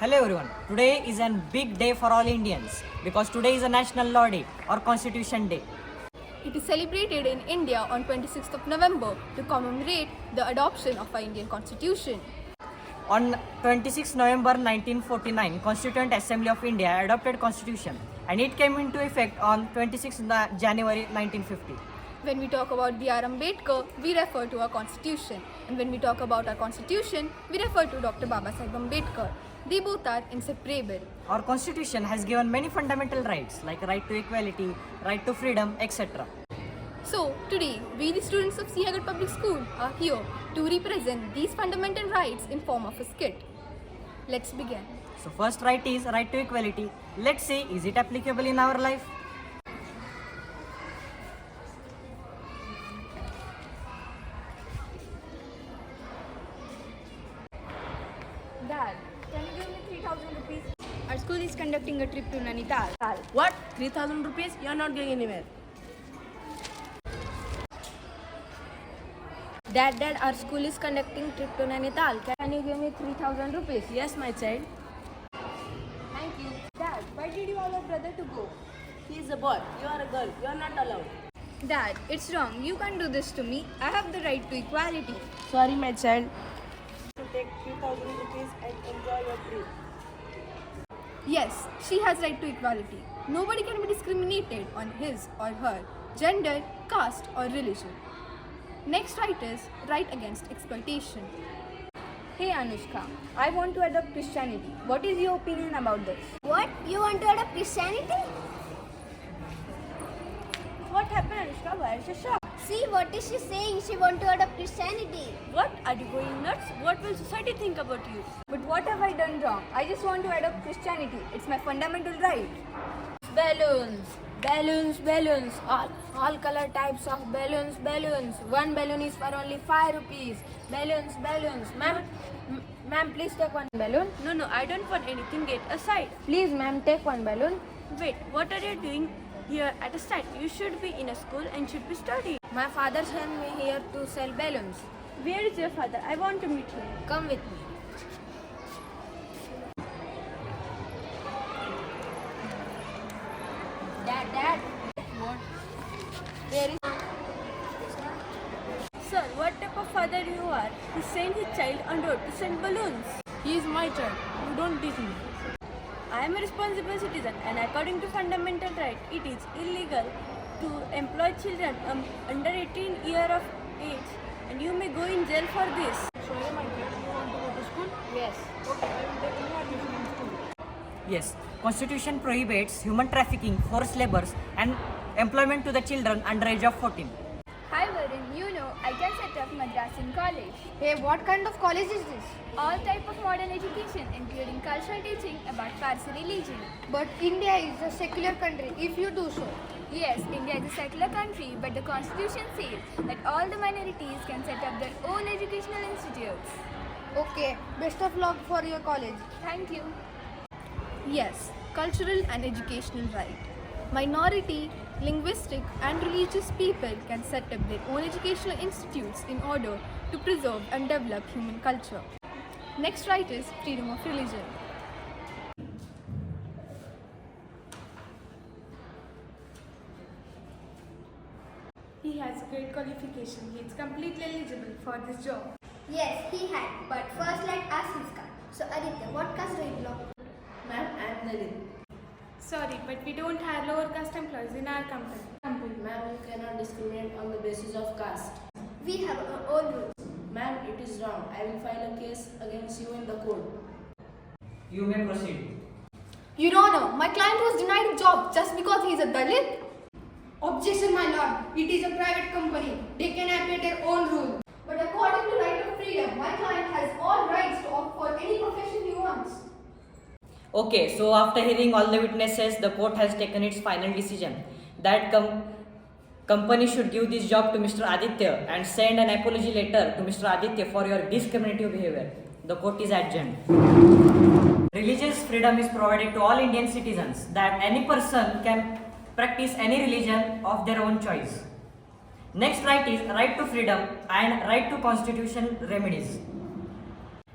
Hello everyone. Today is a big day for all Indians because today is a National Law Day or Constitution Day. It is celebrated in India on 26th of November to commemorate the adoption of our Indian Constitution. On 26 November 1949, Constituent Assembly of India adopted Constitution and it came into effect on 26 January 1950. When we talk about B.R. Ambedkar, we refer to our Constitution. And when we talk about our Constitution, we refer to Dr. Babasaheb Ambedkar. They both are inseparable. Our Constitution has given many fundamental rights like right to equality, right to freedom, etc. So, today, we the students of Sinhagarh Public School are here to represent these fundamental rights in form of a skit. Let's begin. So first right is right to equality. Let's see, is it applicable in our life? Dad, can you give me 3,000 rupees? Our school is conducting a trip to Nainital. What? 3,000 rupees? You are not going anywhere. Dad, our school is conducting trip to Nainital. Can you give me 3,000 rupees? Yes, my child. Thank you. Dad, why did you allow brother to go? He is a boy. You are a girl. You are not allowed. Dad, it's wrong. You can't do this to me. I have the right to equality. Sorry, my child. To take 3,000 rupees and enjoy your trip. Yes, she has right to equality. Nobody can be discriminated on his or her gender, caste or religion. Next right is right against exploitation. Hey Anushka, I want to adopt Christianity. What is your opinion about this? What? You want to adopt Christianity? What happened, Anushka? Why is she shocked? See, what is she saying? She want to adopt Christianity. What? Are you going nuts? What will society think about you? But what have I done wrong? I just want to adopt Christianity. It's my fundamental right. Balloons. All color types of balloons. One balloon is for only 5 rupees. Balloons. Ma'am, please take one balloon. No, I don't want anything. Get aside. Please, ma'am, take one balloon. Wait, what are you doing here at a site? You should be in a school and should be studying. My father sent me here to sell balloons. Where is your father? I want to meet him. Come with me. Dad. What? There is. Sir, what type of father you are? He sent his child on road to send balloons. He is my child. You don't teach me. I am a responsible citizen and according to fundamental right, it is illegal to employ children under 18 year of age and you may go in jail for this. Sorry, my child. You want to go to school? Yes. Okay, I will take you admission in school. Yes, Constitution prohibits human trafficking, forced labors and employment to the children under age of 14. Hi Varun, you know I can set up Madrasan College. Hey, what kind of college is this? All type of modern education including cultural teaching about Parsi religion. But India is a secular country, if you do so. Yes, India is a secular country but the constitution says that all the minorities can set up their own educational institutes. Okay, best of luck for your college. Thank you. Yes, cultural and educational right. Minority, linguistic and religious people can set up their own educational institutes in order to preserve and develop human culture. Next right is freedom of religion. He has great qualification. He is completely eligible for this job. Yes, he had. But first let us his caste. So Aditya, what caste do you belong? Ma'am, I am Nalin. Sorry, but we don't have lower caste employees in our company. Ma'am, you cannot discriminate on the basis of caste. We have our own rules. Ma'am, it is wrong. I will file a case against you in the court. You may proceed. Your Honor, my client was denied a job just because he is a Dalit. Objection, my lord. It is a private company. They can apply their own rules. But according to right of freedom, my client has all rights to opt for any profession he wants. Okay, so after hearing all the witnesses, the court has taken its final decision that company should give this job to Mr. Aditya and send an apology letter to Mr. Aditya for your discriminative behavior. The court is adjourned. Religious freedom is provided to all Indian citizens that any person can practice any religion of their own choice. Next right is right to freedom and right to constitutional remedies.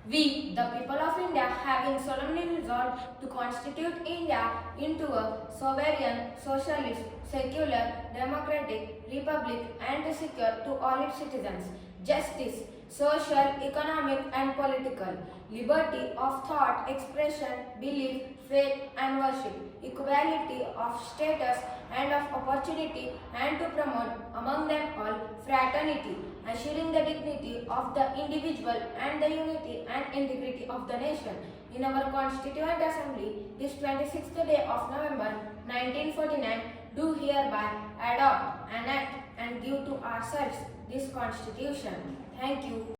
We, the people of India, having solemnly resolved to constitute India into a sovereign, socialist, secular, democratic republic and secure to all its citizens justice, social, economic, and political, liberty of thought, expression, belief, faith, and worship, equality of status and of opportunity, and to promote among them all fraternity, assuring the dignity of the individual and the unity and integrity of the nation. In our Constituent Assembly, this 26th day of November 1949, do hereby adopt, enact, and give to ourselves this Constitution. Thank you.